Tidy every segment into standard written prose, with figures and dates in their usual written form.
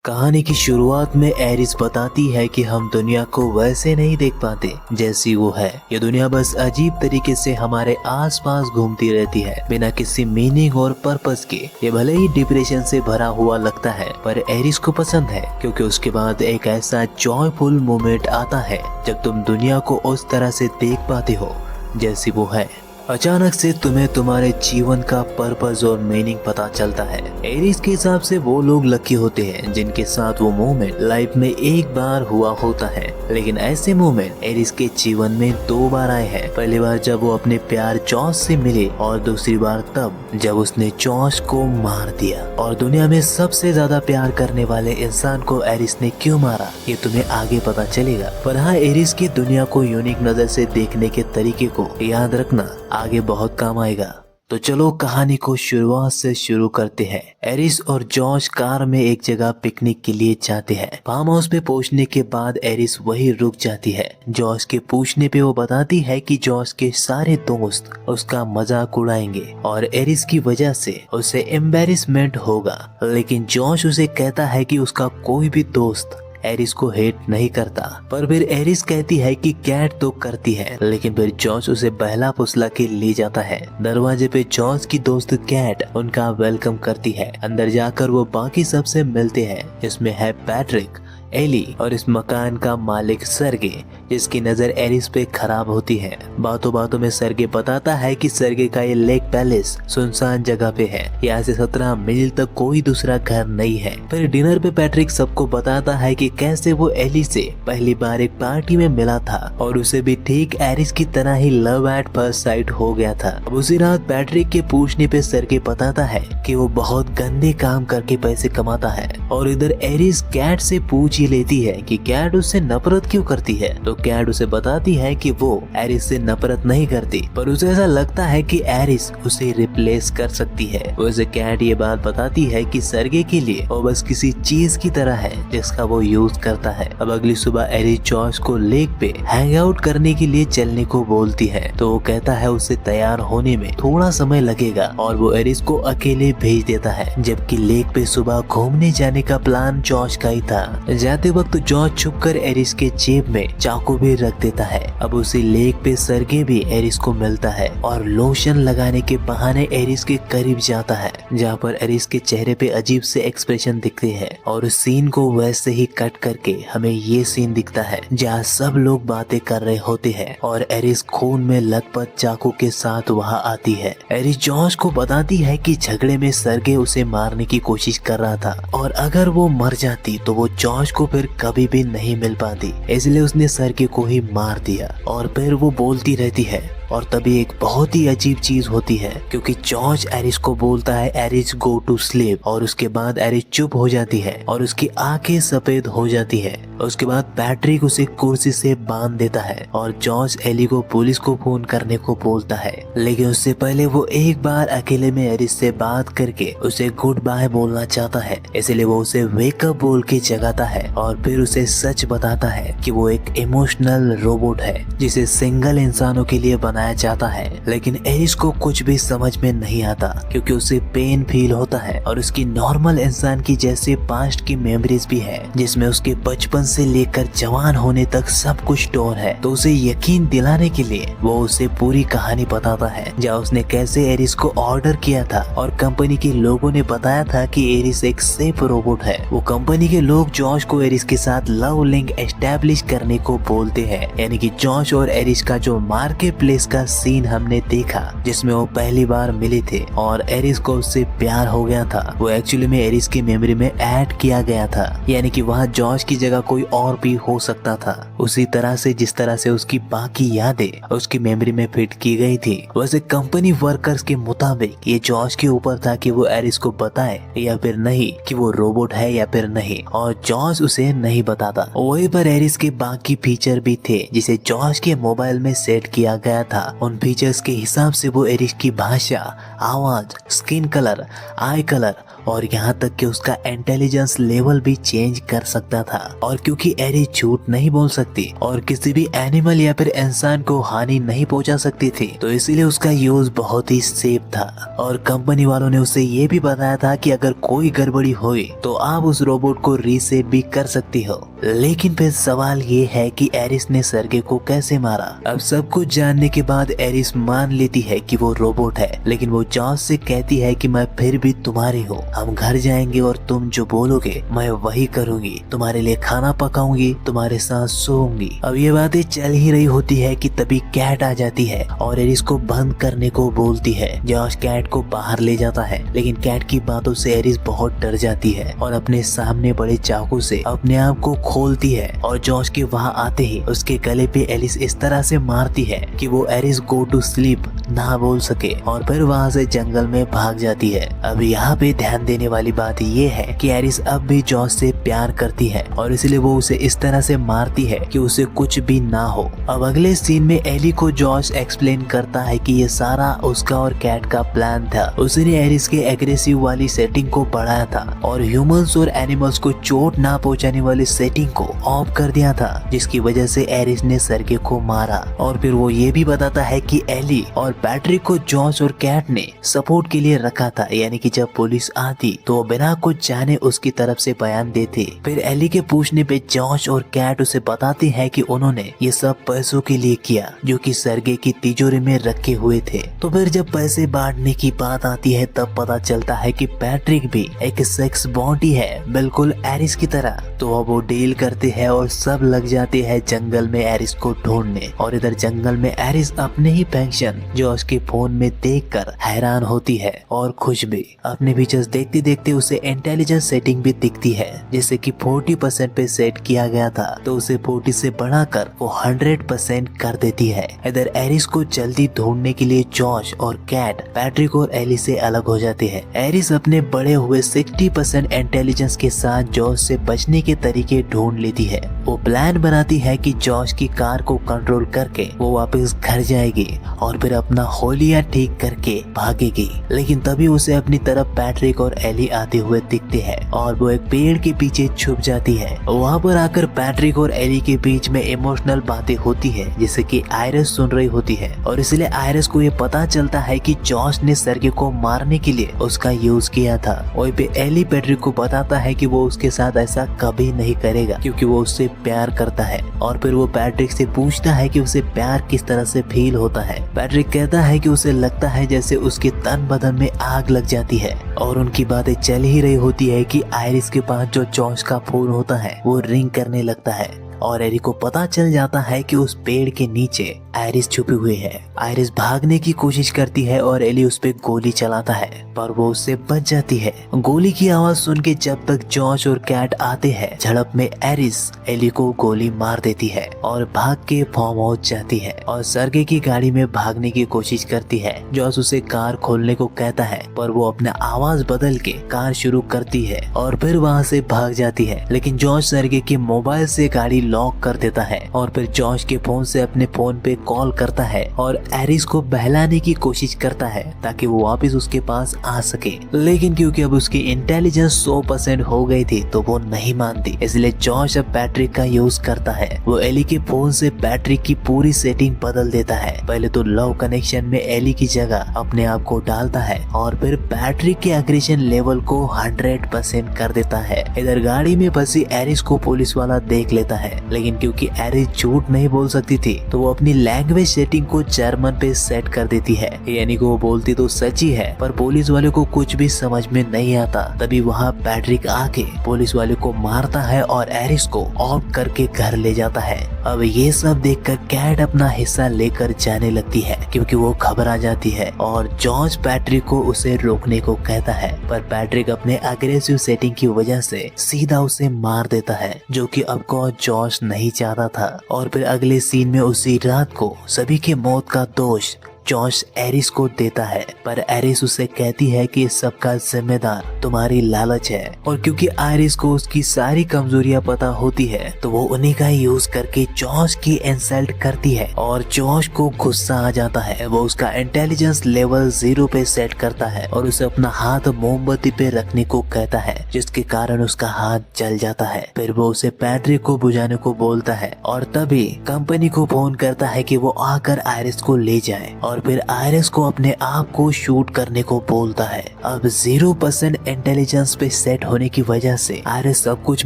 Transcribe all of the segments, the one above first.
कहानी की शुरुआत में एरिस बताती है कि हम दुनिया को वैसे नहीं देख पाते जैसी वो है। ये दुनिया बस अजीब तरीके से हमारे आसपास घूमती रहती है बिना किसी मीनिंग और पर्पस के। ये भले ही डिप्रेशन से भरा हुआ लगता है पर एरिस को पसंद है, क्योंकि उसके बाद एक ऐसा जॉयफुल मोमेंट आता है जब तुम दुनिया को उस तरह से देख पाते हो जैसी वो है। अचानक से तुम्हें तुम्हारे जीवन का पर्पस और मीनिंग पता चलता है। एरिस के हिसाब से वो लोग लकी होते हैं जिनके साथ वो मोमेंट लाइफ में एक बार हुआ होता है, लेकिन ऐसे मोमेंट एरिस के जीवन में 2 बार आए हैं। पहली बार जब वो अपने प्यार जॉश से मिले और दूसरी बार तब जब उसने जॉश को मार दिया। और दुनिया में सबसे ज्यादा प्यार करने वाले इंसान को एरिस ने क्यों मारा ये तुम्हें आगे पता चलेगा। पर हाँ, एरिस की दुनिया को यूनिक नजर से देखने के तरीके को याद रखना आगे बहुत काम आएगा। तो चलो कहानी को शुरुआत से शुरू करते हैं। एरिस और जॉश कार में एक जगह पिकनिक के लिए जाते हैं। फार्म हाउस पे पहुंचने के बाद एरिस वही रुक जाती है। जॉश के पूछने पे वो बताती है कि जॉश के सारे दोस्त उसका मजाक उड़ाएंगे और एरिस की वजह से उसे एम्बेरसमेंट होगा, लेकिन जॉश उसे कहता है कि उसका कोई भी दोस्त एरिस को हेट नहीं करता। पर फिर एरिस कहती है कि कैट तो करती है, लेकिन फिर जॉश उसे बहला फुसला के ले जाता है। दरवाजे पे जॉश की दोस्त कैट उनका वेलकम करती है। अंदर जाकर वो बाकी सबसे मिलते हैं, जिसमें है पैट्रिक, एली और इस मकान का मालिक सर्गे, जिसकी नजर एरिस पे खराब होती है। बातों बातों में सर्गे बताता है कि सर्गे का ये लेक पैलेस सुनसान जगह पे है, यहाँ से 17 मील तक कोई दूसरा घर नहीं है। फिर डिनर पे पैट्रिक सबको बताता है कि कैसे वो एली से पहली बार एक पार्टी में मिला था और उसे भी ठीक एरिस की तरह ही लव एट फर्स्ट साइट हो गया था। अब उसी रात पैट्रिक के पूछने पे सर्गे बताता है कि वो बहुत गंदे काम करके पैसे कमाता है। और इधर एरिस कैट से पूछ लेती है कि कैट उससे नफरत क्यों करती है। तो कैट उसे बताती है कि वो एरिस से नफरत नहीं करती, पर उसे ऐसा लगता है कि एरिस उसे रिप्लेस कर सकती है। वैसे कैट ये बात बताती है कि सर्गे के लिए वो बस किसी चीज की तरह है जिसका वो यूज करता है। अब अगली सुबह एरिस जॉश को लेक पे हैंग आउट करने के लिए चलने को बोलती है, तो वो कहता है उसे तैयार होने में थोड़ा समय लगेगा और वो एरिस को अकेले भेज देता है। जबकि लेक पे सुबह घूमने जाने का प्लान जॉश का ही था। जाते वक्त जॉर्ज छुपकर एरिस के जेब में चाकू भी रख देता है। अब उसी लेक पे सर्गे भी एरिस को मिलता है और लोशन लगाने के बहाने एरिस के करीब जाता है, जहाँ पर एरिस के चेहरे पे अजीब से एक्सप्रेशन दिखते हैं। और उस सीन को वैसे ही कट करके हमें ये सीन दिखता है जहाँ सब लोग बातें कर रहे होते हैं और एरिस खून में लथपथ चाकू के साथ वहाँ आती है। एरिस जॉर्ज को बताती है कि झगड़े में सर्गे उसे मारने की कोशिश कर रहा था और अगर वो मर जाती तो वो जॉर्ज को फिर कभी भी नहीं मिल पाती, इसलिए उसने सर्गे को ही मार दिया। और फिर वो बोलती रहती है और तभी एक बहुत ही अजीब चीज होती है, क्योंकि जॉर्ज एरिस को बोलता है एरिस गो टू स्लीप, और उसके बाद एरिस चुप हो जाती है और उसकी आंखें सफेद हो जाती है। उसके बाद पैट्रिक उसे कुर्सी से बांध देता है और जॉर्ज एली को पुलिस को फोन करने को बोलता है, लेकिन उससे पहले वो एक बार अकेले में एरिस से बात करके उसे गुड बाय बोलना चाहता है। इसलिए वो उसे वेकअप बोल के जगाता है और फिर उसे सच बताता है कि वो एक इमोशनल रोबोट है जिसे सिंगल इंसानों के लिए बनाया जाता है। लेकिन एरिस को कुछ भी समझ में नहीं आता, क्योंकि उसे पेन फील होता है और उसकी नॉर्मल इंसान की जैसे पास्ट की मेमोरीज भी है, जिसमें उसके बचपन से लेकर जवान होने तक सब कुछ स्टोर है। तो उसे यकीन दिलाने के लिए वो उसे पूरी कहानी बताता है, जहाँ उसने कैसे एरिस को ऑर्डर किया था और कंपनी के लोगों ने बताया था कि एरिस एक सेफ रोबोट है। वो कंपनी के लोग जॉश को एरिस के साथ लव लिंक एस्टेब्लिश करने को बोलते हैं, यानी कि जॉश और एरिस का जो मार्केट प्लेस का सीन हमने देखा जिसमें वो पहली बार मिले थे और एरिस को उससे प्यार हो गया था, वो एक्चुअली में एरिस की मेमोरी में ऐड किया गया था, यानी कि वहाँ जॉश की जगह कोई और भी हो सकता था, उसी तरह से जिस तरह से उसकी बाकी यादें उसकी मेमोरी में फिट की गई थी। वैसे कंपनी वर्कर्स के मुताबिक ये जॉश के ऊपर था कि वो एरिस को बताए या फिर नहीं कि वो रोबोट है या फिर नहीं, और जॉश उसे नहीं बताता। वहीं पर एरिस के बाकी फीचर भी थे जिसे जॉश के मोबाइल में सेट किया गया था। उन फीचर्स के हिसाब से वो एरिस की भाषा, आवाज, स्किन कलर, आई कलर और यहाँ तक कि उसका इंटेलिजेंस लेवल भी चेंज कर सकता था। और क्योंकि एरिस झूठ नहीं बोल सकती और किसी भी एनिमल या फिर इंसान को हानि नहीं पहुंचा सकती थी, तो इसीलिए उसका यूज बहुत ही सेफ था। और कंपनी वालों ने उसे ये भी बताया था कि अगर कोई गड़बड़ी हुई तो आप उस रोबोट को रीसेट भी कर सकती हो। लेकिन फिर सवाल ये है कि एरिस ने सर्गे को कैसे मारा। अब सब कुछ जानने के बाद एरिस मान लेती है कि वो रोबोट है, लेकिन वो जॉस से कहती है कि मैं फिर भी तुम्हारी हूँ। हम घर जाएंगे और तुम जो बोलोगे मैं वही करूंगी, तुम्हारे लिए खाना पकाऊंगी, तुम्हारे साथ सोऊंगी। अब ये बातें चल ही रही होती है कि तभी कैट आ जाती है और एरिस को बंद करने को बोलती है। जॉस कैट को बाहर ले जाता है, लेकिन कैट की बातों से एरिस बहुत डर जाती है और अपने सामने बड़े चाकू से अपने आप को खोलती है। और जॉस के वहाँ आते ही उसके गले पे एलिस इस तरह से मारती है कि वो एरिस गो टू स्लीप ना बोल सके और फिर वहाँ से जंगल में भाग जाती है। अब यहाँ पे ध्यान देने वाली बात ये है कि एरिस अब भी जॉस से प्यार करती है और इसलिए वो उसे इस तरह से मारती है कि उसे कुछ भी ना हो। अब अगले सीन में एली को जॉस एक्सप्लेन करता है कि ये सारा उसका और कैट का प्लान था। उसने एरिस के एग्रेसिव वाली सेटिंग को बढ़ाया था और ह्यूमंस और एनिमल्स को चोट ना पहुंचाने वाली सेटिंग को ऑफ कर दिया था, जिसकी वजह से एरिस ने सर्गे को मारा। और फिर वो ये भी बताता है कि एली और पैट्रिक को जॉस और कैट ने सपोर्ट के लिए रखा था, यानी कि जब पुलिस आती तो वो बिना कुछ जाने उसकी तरफ से बयान देते। फिर एली के पूछने पे जॉस और कैट उसे बताते हैं कि उन्होंने ये सब पैसों के लिए किया जो कि सर्गे की तिजोरी में रखे हुए थे। तो फिर जब पैसे बांटने की बात आती है तब पता चलता है कि पैट्रिक भी एक सेक्स बॉडी है, बिल्कुल एरिस की तरह। तो अब वो डील करते हैं और सब लग जाते हैं जंगल में एरिस को ढूंढने। और इधर जंगल में एरिस अपने ही फंक्शन जो उसके फोन में देखकर हैरान होती है और खुश भी। अपने फीचर्स देखते देखते उसे इंटेलिजेंस सेटिंग भी दिखती है, जैसे कि 40% पे सेट किया गया था, तो उसे 40 से बढ़ाकर वो 100% कर देती है। इधर एरिस को जल्दी ढूंढने के लिए जॉश और कैट पैट्रिक और एली से अलग हो जाते हैं। एरिस अपने बढ़े हुए 60% इंटेलिजेंस के साथ जॉश से बचने के तरीके ढूंढ लेती है। वो प्लान बनाती है कि जॉश की कार को कंट्रोल करके वो वापस घर जाएगी और फिर अपना होलिया ठीक करके भागेगी। लेकिन तभी उसे अपनी तरफ पैट्रिक और एली आते हुए दिखते हैं और वो एक पेड़ के पीछे छुप जाती है। वहाँ पर आकर पैट्रिक और एली के बीच में इमोशनल बातें होती है, जिसे कि आयरस सुन रही होती है। और इसलिए आयरस को ये पता चलता है कि जॉश ने सर्गे को मारने के लिए उसका यूज किया था। वहीं पे एली पैट्रिक को बताता है कि वो उसके साथ ऐसा कभी नहीं करेगा क्योंकि वो उससे प्यार करता है। और फिर वो पैट्रिक से पूछता है कि उसे प्यार किस तरह से फील होता है। पैट्रिक कहता है कि उसे लगता है जैसे उसके तन बदन में आग लग जाती है। और उनकी बातें चल ही रही होती है कि आयरिस के पास जो जॉश का फोन होता है वो रिंग करने लगता है और एरी को पता चल जाता है कि उस पेड़ के नीचे आयरिस छुपी हुई है। आयरिस भागने की कोशिश करती है और एली उस पे गोली चलाता है, पर वो उससे बच जाती है। गोली की आवाज सुन के जब तक जॉश और कैट आते हैं, झड़प में आयरिस एली को गोली मार देती है और भाग के फार्म हाउस जाती है और सर्गे की गाड़ी में भागने की कोशिश करती है। जॉश उसे कार खोलने को कहता है, पर वो अपना आवाज बदल के कार शुरू करती है और फिर वहाँ से भाग जाती है। लेकिन जॉश सर्गे के मोबाइल से गाड़ी लॉक कर देता है और फिर जॉश के फोन से अपने फोन पे कॉल करता है और एरिस को बहलाने की कोशिश करता है ताकि वो वापस उसके पास आ सके। लेकिन क्योंकि अब उसकी इंटेलिजेंस 100% हो गई थी तो वो नहीं मानती, इसलिए जॉश अब पैट्रिक का यूज करता है। वो एली के फोन से पैट्रिक की पूरी सेटिंग बदल देता है। पहले तो लव कनेक्शन में एली की जगह अपने आप को डालता है और फिर पैट्रिक के एग्रेशन लेवल को 100% कर देता है। इधर गाड़ी में फंसी एरिस को पुलिस वाला देख लेता है, लेकिन क्योंकि एरिस झूठ नहीं बोल सकती थी तो वो अपनी लैंग्वेज सेटिंग को जर्मन पे सेट कर देती है, यानी कि वो बोलती तो सच ही है पर पुलिस वाले को कुछ भी समझ में नहीं आता। तभी वहाँ पैट्रिक आके पुलिस वाले को मारता है और एरिस को ऑफ करके घर ले जाता है। अब ये सब देखकर कैट अपना हिस्सा लेकर जाने लगती है क्योंकि वो घबरा जाती है और जॉर्ज पैट्रिक को उसे रोकने को कहता है, पर पैट्रिक अपने अग्रेसिव सेटिंग की वजह से सीधा उसे मार देता है, जो कि अब को जॉर्ज नहीं चाहता था। और फिर अगले सीन में उसी रात को सभी की मौत का दोष जॉश एरिस को देता है, पर एरिस उसे कहती है कि इस सबका जिम्मेदार तुम्हारी लालच है। और क्योंकि आयरिस को उसकी सारी कमजोरियां पता होती है तो वो उन्हीं का यूज करके जॉश की इंसल्ट करती है और जॉश को गुस्सा आ जाता है। वो उसका इंटेलिजेंस लेवल 0 पे सेट करता है और उसे अपना हाथ मोमबत्ती पे रखने को कहता है, जिसके कारण उसका हाथ जल जाता है। फिर वो उसे पैट्रिक को बुझाने को बोलता है और तभी कंपनी को फोन करता है कि वो आकर आयरिस को ले जाए और फिर आयरिस को अपने आप को शूट करने को बोलता है। अब 0% इंटेलिजेंस पे सेट होने की वजह से आयरिस सब कुछ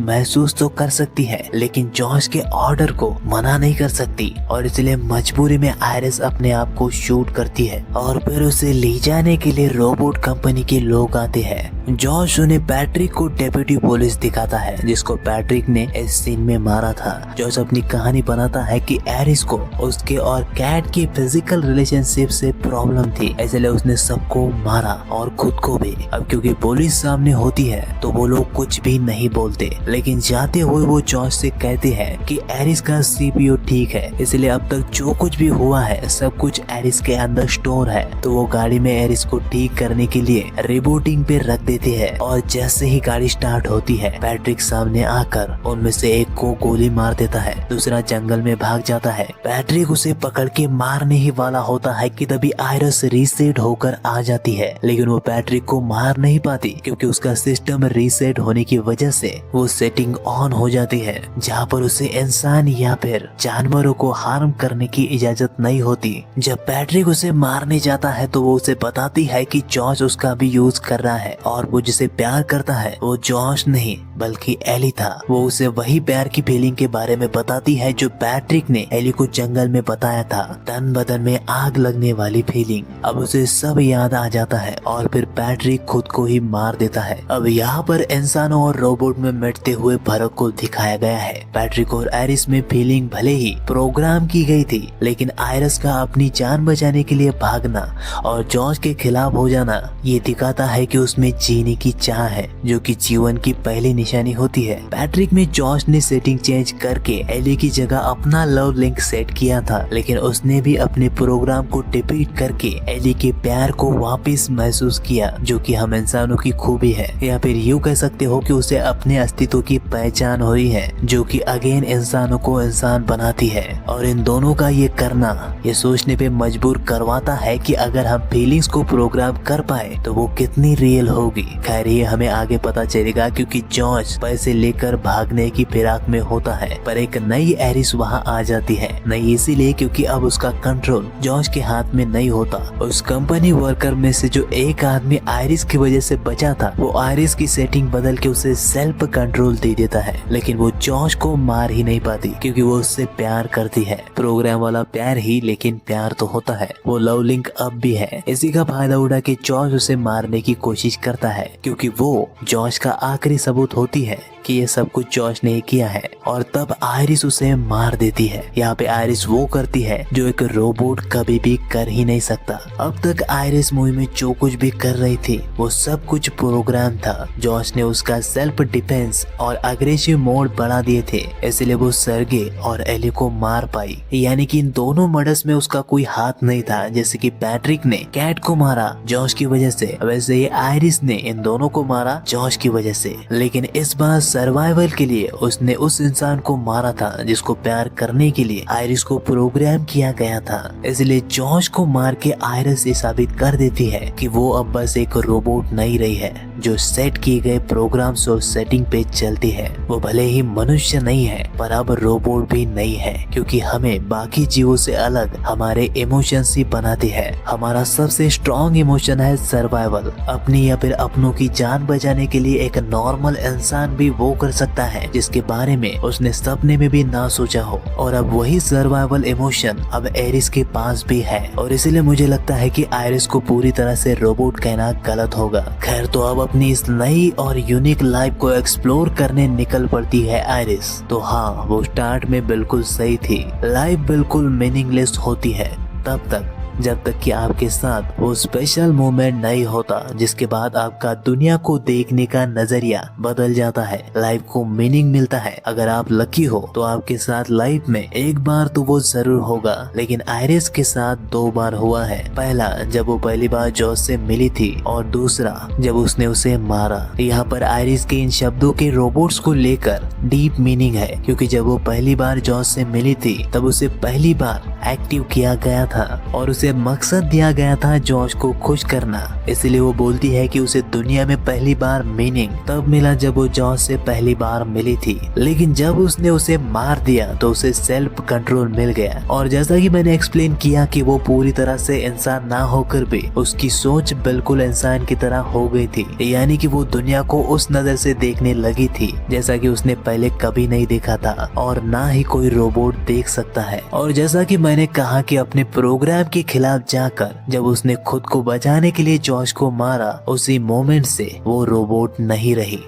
महसूस तो कर सकती है लेकिन जॉश के ऑर्डर को मना नहीं कर सकती और इसलिए मजबूरी में आयरिस अपने आप को शूट करती है और फिर उसे ले जाने के लिए रोबोट कंपनी के लोग आते हैं। जॉश उन्हें पैट्रिक को डेप्यूटी पुलिस दिखाता है जिसको पैट्रिक ने इस सीन में मारा था। जॉश अपनी कहानी बनाता है कि एरिस को उसके और कैट की फिजिकल रिलेशनशिप से प्रॉब्लम थी, इसलिए उसने सबको मारा और खुद को भी। अब क्योंकि पुलिस सामने होती है तो वो लोग कुछ भी नहीं बोलते, लेकिन जाते हुए वो जॉश से कहते हैं कि एरिस का सीपीयू ठीक है, इसलिए अब तक जो कुछ भी हुआ है सब कुछ एरिस के अंदर स्टोर है। तो वो गाड़ी में एरिस को ठीक करने के लिए रिबूटिंग पे रख देते हैं और जैसे ही गाड़ी स्टार्ट होती है पैट्रिक सामने आकर उनमें से एक को गोली मार देता है, दूसरा जंगल में भाग जाता है। पैट्रिक उसे पकड़ के मारने ही वाला होता है कि तभी आयरिस रीसेट होकर आ जाती है, लेकिन वो पैट्रिक को मार नहीं पाती क्योंकि उसका सिस्टम रीसेट होने की वजह से वो सेटिंग ऑन हो जाती है जहाँ पर उसे इंसान या फिर जानवरों को हार्म करने की इजाजत नहीं होती। जब पैट्रिक उसे मारने जाता है तो वो उसे बताती है कि जॉश उसका भी यूज कर रहा है और वो जिसे प्यार करता है वो जॉश नहीं बल्कि एली था। वो उसे वही प्यार की फीलिंग के बारे में बताती है जो पैट्रिक ने एली को जंगल में बताया था, तन बदन में आग लगने वाली फीलिंग। अब उसे सब याद आ जाता है और फिर पैट्रिक खुद को ही मार देता है। अब यहाँ पर इंसानों और रोबोट में मिटते हुए फर्क को दिखाया गया है। पैट्रिक और आयरिस में फीलिंग भले ही प्रोग्राम की गई थी, लेकिन आयरिस का अपनी जान बचाने के लिए भागना और जॉश के खिलाफ हो जाना ये दिखाता है कि उसमें जीने की चाह है, जो कि जीवन की पहली निशानी होती है। पैट्रिक में जॉश ने सेटिंग चेंज करके एली की जगह अपना लव लिंक सेट किया था, लेकिन उसने भी अपने प्रोग्राम को डिफीट करके एली के प्यार को वापस महसूस किया, जो कि हम इंसानों की खूबी है, या फिर यूँ कह सकते हो कि उसे अपने अस्तित्व की पहचान हुई है, जो कि अगेन इंसानों को इंसान बनाती है। और इन दोनों का ये करना ये सोचने पे मजबूर करवाता है कि अगर हम फीलिंग्स को प्रोग्राम कर पाए तो वो कितनी रियल होगी। खैर ये हमें आगे पता चलेगा क्योंकि जॉश पैसे लेकर भागने की फिराक में होता है, पर एक नई एरिस वहाँ आ जाती है। नई इसीलिए क्योंकि अब उसका कंट्रोल जॉश के हाथ में नहीं होता। उस कंपनी वर्कर में से जो एक आदमी आयरिस की वजह से बचा था वो आयरिस की सेटिंग बदल के उसे सेल्फ कंट्रोल दे देता है, लेकिन वो जॉश को मार ही नहीं पाती क्योंकि वो उससे प्यार करती है। प्रोग्राम वाला प्यार ही, लेकिन प्यार तो होता है। वो लव लिंक अब भी है। इसी का फायदा उठा के जॉश उसे मारने की कोशिश करता है क्योंकि वो जॉश का आखिरी सबूत होती है कि ये सब कुछ जॉश ने किया है। और तब आयरिस उसे मार देती है। यहाँ पे आयरिस वो करती है जो एक रोबोट कभी भी कर ही नहीं सकता। अब तक आयरिस मूवी में जो कुछ भी कर रही थी वो सब कुछ प्रोग्राम था। जॉश ने उसका सेल्फ डिफेंस और अग्रेसिव मोड बढ़ा दिए थे, इसलिए वो सर्गे और एली को मार पाई। यानी कि इन दोनों मर्डर्स में उसका कोई हाथ नहीं था। जैसे कि पैट्रिक ने कैट को मारा जॉश की वजह से, वैसे ये आयरिस ने इन दोनों को मारा जॉश की वजह से। लेकिन इस बार सर्वाइवल के लिए उसने उस इंसान को मारा था जिसको प्यार करने के लिए आयरिस को प्रोग्राम किया गया था। इसलिए जॉश को मार के आयरिस ये साबित कर देती है कि वो अब बस एक रोबोट नहीं रही है जो सेट किए गए प्रोग्राम्स और सेटिंग पे चलती है। वो भले ही मनुष्य नहीं है पर अब रोबोट भी नहीं है, क्योंकि हमें बाकी जीवों से अलग हमारे इमोशंस ही बनाते हैं। हमारा सबसे स्ट्रॉन्ग इमोशन है सर्वाइवल। अपनी या फिर अपनों की जान बचाने के लिए एक नॉर्मल इंसान भी वो कर सकता है जिसके बारे में उसने सपने में भी ना सोचा हो। और अब वही सर्वाइवल इमोशन अब एरिस के पास भी है, और इसलिए मुझे लगता है कि आयरिस को पूरी तरह से रोबोट कहना गलत होगा। खैर, तो अब अपनी इस नई और यूनिक लाइफ को एक्सप्लोर करने निकल पड़ती है आयरिस। तो हाँ, वो स्टार्ट में बिल्कुल सही थी। लाइफ बिल्कुल मीनिंगलेस होती है तब तक जब तक कि आपके साथ वो स्पेशल मोमेंट नहीं होता जिसके बाद आपका दुनिया को देखने का नजरिया बदल जाता है, लाइफ को मीनिंग मिलता है। अगर आप लकी हो तो आपके साथ लाइफ में एक बार तो वो जरूर होगा, लेकिन आयरिस के साथ 2 बार हुआ है। पहला जब वो पहली बार जॉस से मिली थी और दूसरा जब उसने उसे मारा। यहाँ पर आयरिस के इन शब्दों के रोबोट्स को लेकर डीप मीनिंग है, क्योंकि जब वो पहली बार जॉस से मिली थी तब उसे पहली बार एक्टिव किया गया था और उसे मकसद दिया गया था जॉश को खुश करना। इसलिए वो बोलती है कि उसे दुनिया में पहली बार मीनिंग तब मिला जब वो जॉश से पहली बार मिली थी, लेकिन जब उसने उसे मार दिया तो उसे सेल्फ कंट्रोल मिल गया। और जैसा कि मैंने एक्सप्लेन किया कि वो पूरी तरह से इंसान ना होकर भी उसकी सोच बिल्कुल इंसान की तरह हो गई थी, यानी कि वो दुनिया को उस नजर से देखने लगी थी जैसा कि उसने पहले कभी नहीं देखा था और ना ही कोई रोबोट देख सकता है। और जैसा कि मैंने कहा कि अपने प्रोग्राम के खिलाफ जाकर जब उसने खुद को बचाने के लिए जॉश को मारा, उसी मोमेंट से वो रोबोट नहीं रही।